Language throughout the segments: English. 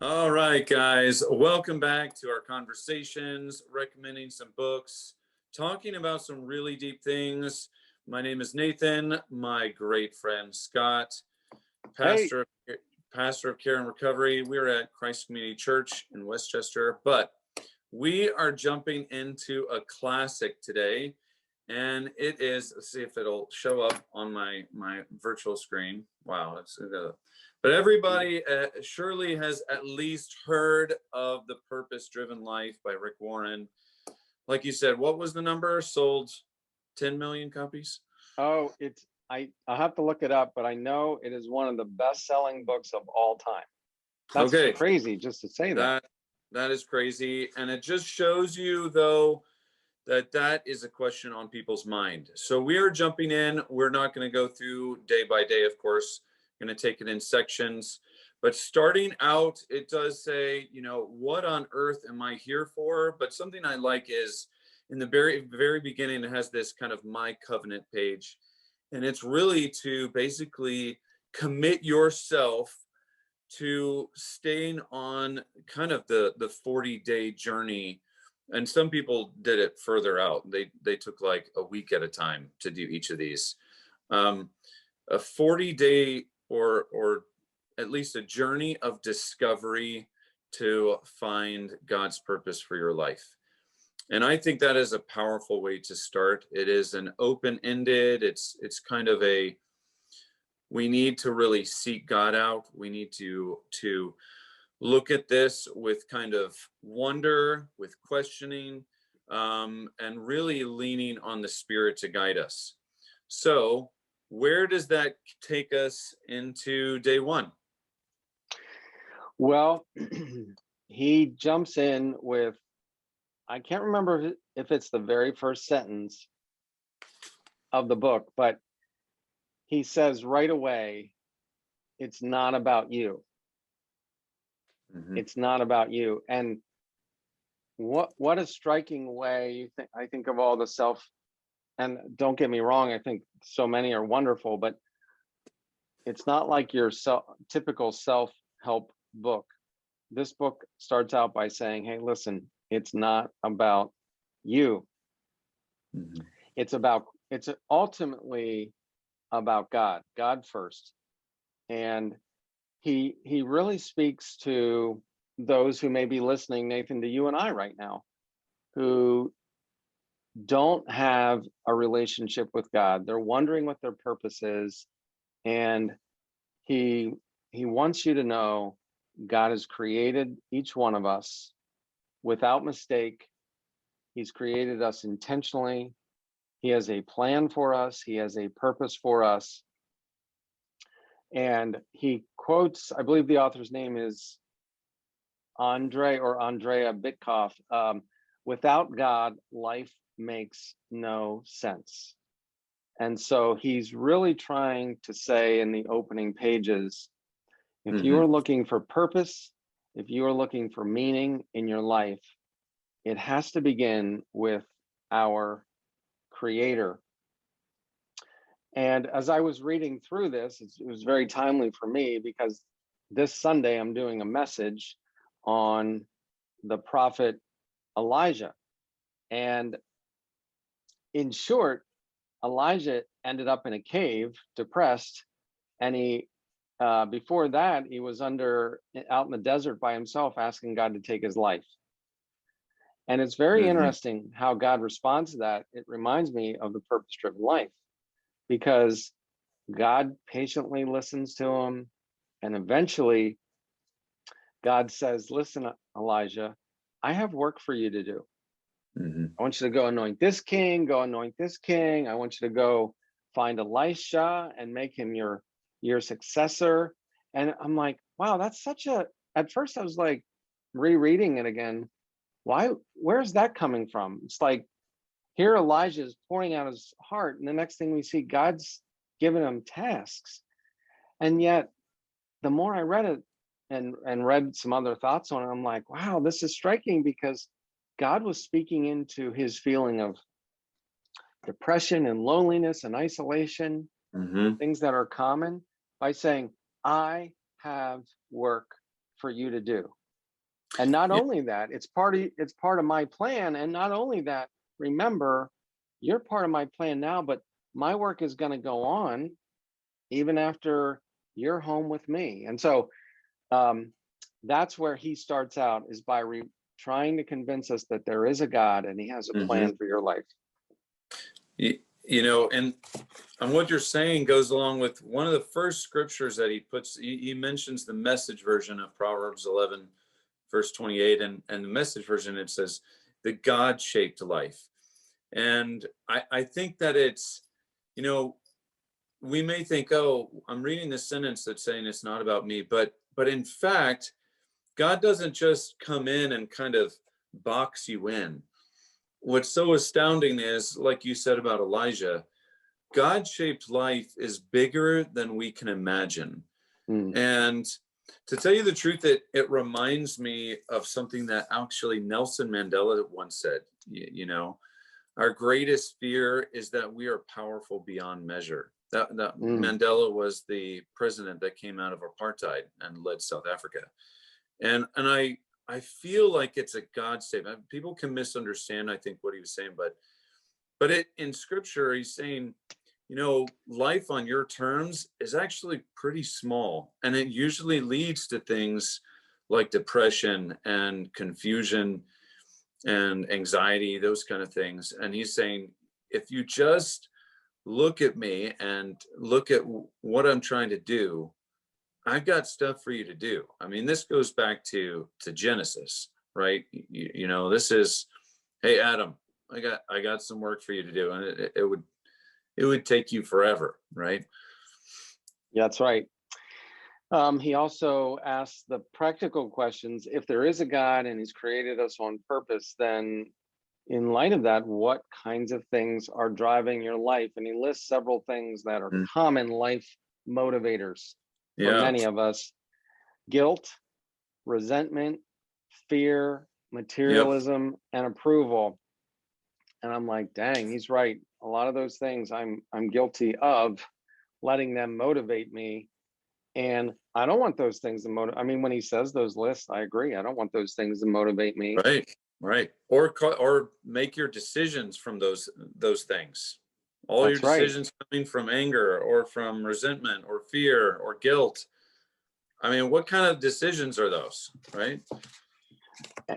All right, guys, welcome back to our conversations, recommending some books, talking about some really deep things. My name is Nathan, my great friend Scott, Hey, pastor of Care and Recovery. We're at Christ Community Church in Westchester, but we are jumping into a classic today, and it is, let's see if it'll show up on my virtual screen. Wow, but everybody surely has at least heard of The Purpose-Driven Life by Rick Warren. Like you said, what was the number? Sold 10 million copies? oh, I'll have to look it up, but I know it is one of the best-selling books of all time. That's Okay. crazy just to say that. That is crazy. And it just shows you, though, that is a question on people's mind. So we are jumping in. We're not going to go through day by day, of course. Going to take it in sections. But starting out, it does say, what on earth am I here for? But something I like is in the very, very beginning, it has this kind of my covenant page. And it's really to basically commit yourself to staying on kind of the 40-day journey. And some people did it further out. They took like a week at a time to do each of these. A 40-day or at least a journey of discovery to find God's purpose for your life. And I think that is a powerful way to start. It is an open-ended, it's kind of we need to really seek God out. We need to look at this with kind of wonder, with questioning, and really leaning on the Spirit to guide us. So where does that take us into day one? Well, he jumps in with, I can't remember if it's the very first sentence of the book, but he says right away, it's not about you. Mm-hmm. It's not about you. And what a striking way I think of all the self, and don't get me wrong, I think so many are wonderful, but it's not like your typical self-help book. This book starts out by saying, hey, listen, it's not about you. Mm-hmm. It's ultimately about God first. And he really speaks to those who may be listening, Nathan, to you and I right now, who don't have a relationship with God. They're wondering what their purpose is. And he wants you to know God has created each one of us without mistake. He's created us intentionally. He has a plan for us. He has a purpose for us. And he quotes, I believe the author's name is Andrea Bitkoff. Without God, life makes no sense. And so he's really trying to say in the opening pages, if you are looking for purpose, if you are looking for meaning in your life, it has to begin with our Creator. And as I was reading through this, it was very timely for me because this Sunday I'm doing a message on the prophet Elijah. And in short, Elijah ended up in a cave, depressed, and he before that he was out in the desert by himself, asking God to take his life. And it's very interesting how God responds to that. It reminds me of the purpose-driven life, because God patiently listens to him, and eventually God says, listen, Elijah, I have work for you to do. I want you to go anoint this king, I want you to go find Elisha and make him your successor. And I'm like, wow, that's at first I was like rereading it again. Where's that coming from? It's like, here Elijah is pouring out his heart, and the next thing we see, God's giving him tasks. And yet, the more I read it and read some other thoughts on it, I'm like, wow, this is striking, because God was speaking into his feeling of depression and loneliness and isolation. Hmm. things that are common, by saying, I have work for you to do. And not Yeah. only that, it's part of my plan. And not only that, remember, you're part of my plan now, but my work is going to go on even after you're home with me. And so um, that's where he starts out, is by trying to convince us that there is a God and he has a Hmm. plan for your life. You know, and what you're saying goes along with one of the first scriptures that he puts. He mentions the Message version of Proverbs 11, verse 28, and the Message version, it says, the God-shaped life. And I think that it's, you know, we may think, oh, I'm reading this sentence that's saying it's not about me, but in fact, God doesn't just come in and kind of box you in. What's so astounding is, like you said about Elijah, God-shaped life is bigger than we can imagine. Mm, And to tell you the truth, it reminds me of something that actually Nelson Mandela once said. You know, our greatest fear is that we are powerful beyond measure. That mm. Mandela was the president that came out of apartheid and led South Africa. And I feel like it's a God statement. People can misunderstand, I think, what he was saying, but it in scripture, he's saying, you know, life on your terms is actually pretty small. And it usually leads to things like depression and confusion and anxiety, those kind of things. And he's saying, if you just look at me and look at what I'm trying to do, I've got stuff for you to do. I mean, this goes back to Genesis, right? You know, this is, hey, Adam, I got some work for you to do, and it would take you forever, right? Yeah, that's right. He also asks the practical questions. If there is a God and he's created us on purpose, then in light of that, what kinds of things are driving your life? And he lists several things that are Mm. common life motivators for Yeah. many of us: guilt, resentment, fear, Yep. materialism, and approval. And I'm like, dang, he's right. A lot of those things I'm guilty of letting them motivate me. And I don't want those things to motivate. I mean, when he says those lists, I agree. I don't want those things to motivate me. Right. Right. Or make your decisions from those things. All your That's right. decisions coming from anger or from resentment or fear or guilt. I mean, what kind of decisions are those, right?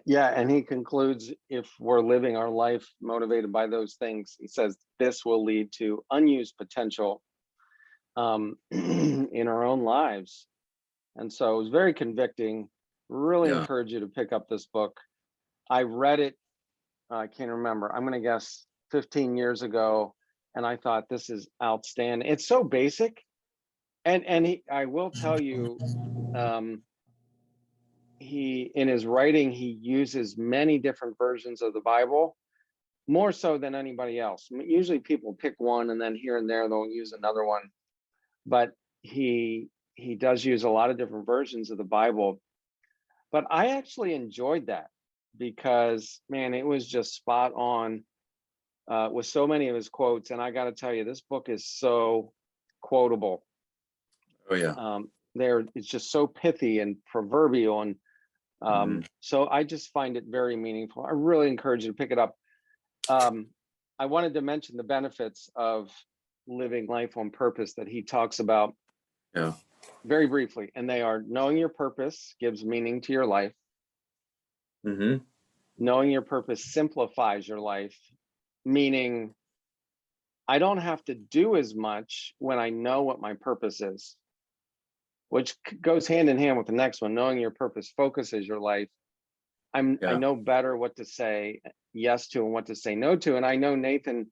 Yeah. And he concludes, if we're living our life motivated by those things, he says this will lead to unused potential in our own lives. And so it was very convicting. Really Yeah. encourage you to pick up this book. I read it, I can't remember, I'm going to guess 15 years ago. And I thought, this is outstanding. It's so basic. I will tell you, um, he, in his writing, he uses many different versions of the Bible, more so than anybody else. Usually people pick one and then here and there they'll use another one. But he does use a lot of different versions of the Bible. But I actually enjoyed that because, man, it was just spot on with so many of his quotes. And I got to tell you, this book is so quotable. Oh yeah. There, it's just so pithy and proverbial, and Mhm. so I just find it very meaningful. I really encourage you to pick it up. Um, I wanted to mention the benefits of living life on purpose that he talks about Yeah. very briefly, and they are: knowing your purpose gives meaning to your life. Hmm. Knowing your purpose simplifies your life, meaning I don't have to do as much when I know what my purpose is, which goes hand in hand with the next one. Knowing your purpose focuses your life. I Yeah. know better what to say yes to and what to say no to. And I know, Nathan,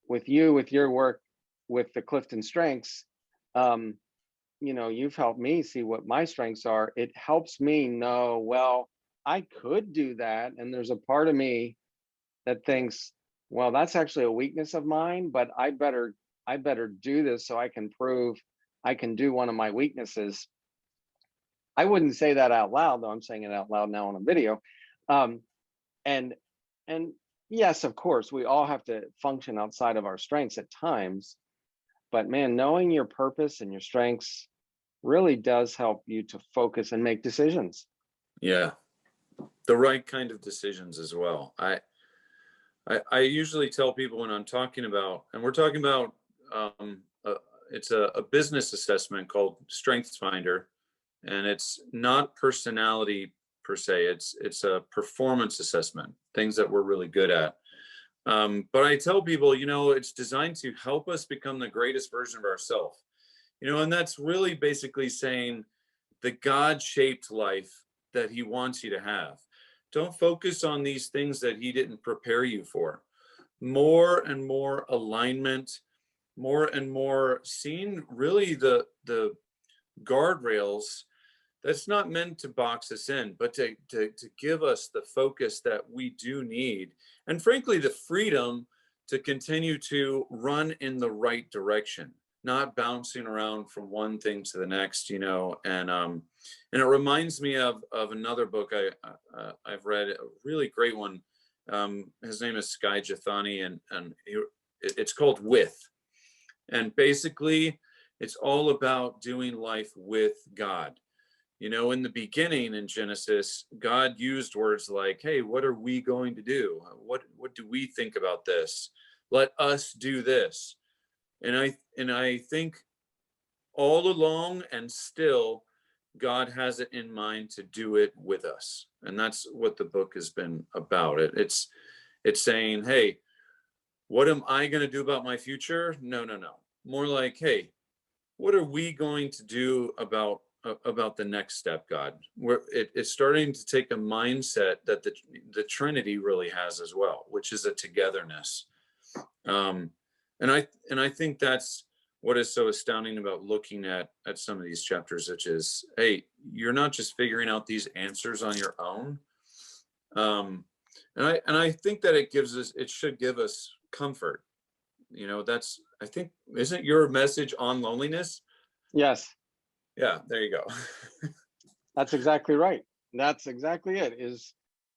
with you, with your work with the Clifton Strengths, um, you know, you've helped me see what my strengths are. It helps me know, well, I could do that. And there's a part of me that thinks, well, that's actually a weakness of mine, but I better do this so I can prove I can do one of my weaknesses. I wouldn't say that out loud, though I'm saying it out loud now on a video. Um, and and yes, of course, we all have to function outside of our strengths at times. But man, knowing your purpose and your strengths really does help you to focus and make decisions. Yeah. The right kind of decisions as well. I usually tell people when I'm talking about, and we're talking about, it's a business assessment called Strengths Finder, and it's not personality per se. It's a performance assessment, things that we're really good at. But I tell people, it's designed to help us become the greatest version of ourselves. And that's really basically saying the God-shaped life that he wants you to have. Don't focus on these things that he didn't prepare you for. More and more alignment, more and more seeing really the guardrails that's not meant to box us in, but to give us the focus that we do need. And frankly, the freedom to continue to run in the right direction, not bouncing around from one thing to the next, and it reminds me of another book I've read, a really great one. His name is Sky Jethani, and it's called With. And basically, it's all about doing life with God. In the beginning in Genesis, God used words like, hey, what are we going to do? What do we think about this? Let us do this. And I think all along and still, God has it in mind to do it with us. And that's what the book has been about. It's saying, hey, what am I going to do about my future? No. More like, hey, what are we going to do about the next step, God? It's starting to take a mindset that the Trinity really has as well, which is a togetherness. And I think that's what is so astounding about looking at some of these chapters, which is, hey, you're not just figuring out these answers on your own. And I think that it should give us comfort. I think, isn't your message on loneliness? Yes. Yeah, there you go. That's exactly right. That's exactly it.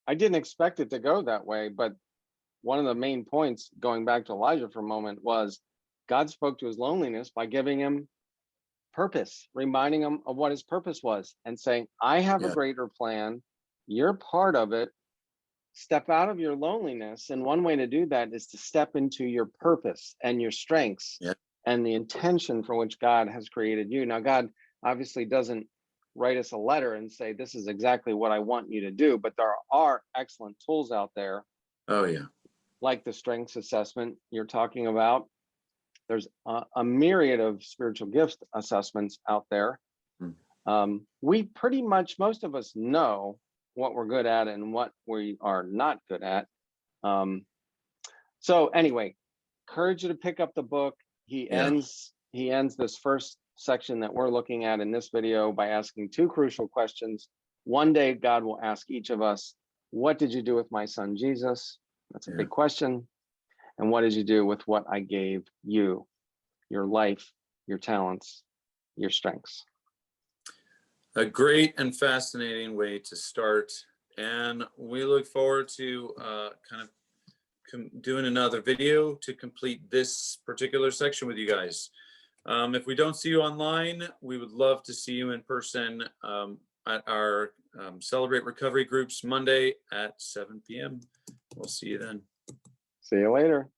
I didn't expect it to go that way, but one of the main points, going back to Elijah for a moment, was God spoke to his loneliness by giving him purpose, reminding him of what his purpose was, and saying, I have a greater plan. You're part of it. Step out of your loneliness. And one way to do that is to step into your purpose and your strengths and the intention for which God has created you. Now, God obviously doesn't write us a letter and say, this is exactly what I want you to do. But there are excellent tools out there. Oh, yeah. Like the strengths assessment you're talking about. There's a myriad of spiritual gifts assessments out there. We pretty much, most of us know what we're good at and what we are not good at. So anyway, encourage you to pick up the book. He ends this first section that we're looking at in this video by asking two crucial questions. One day, God will ask each of us, what did you do with my son, Jesus? That's a big question. And what did you do with what I gave you? Your life, your talents, your strengths. A great and fascinating way to start. And we look forward to doing another video to complete this particular section with you guys. If we don't see you online, we would love to see you in person at our Celebrate Recovery groups Monday at 7 p.m. We'll see you then. See you later.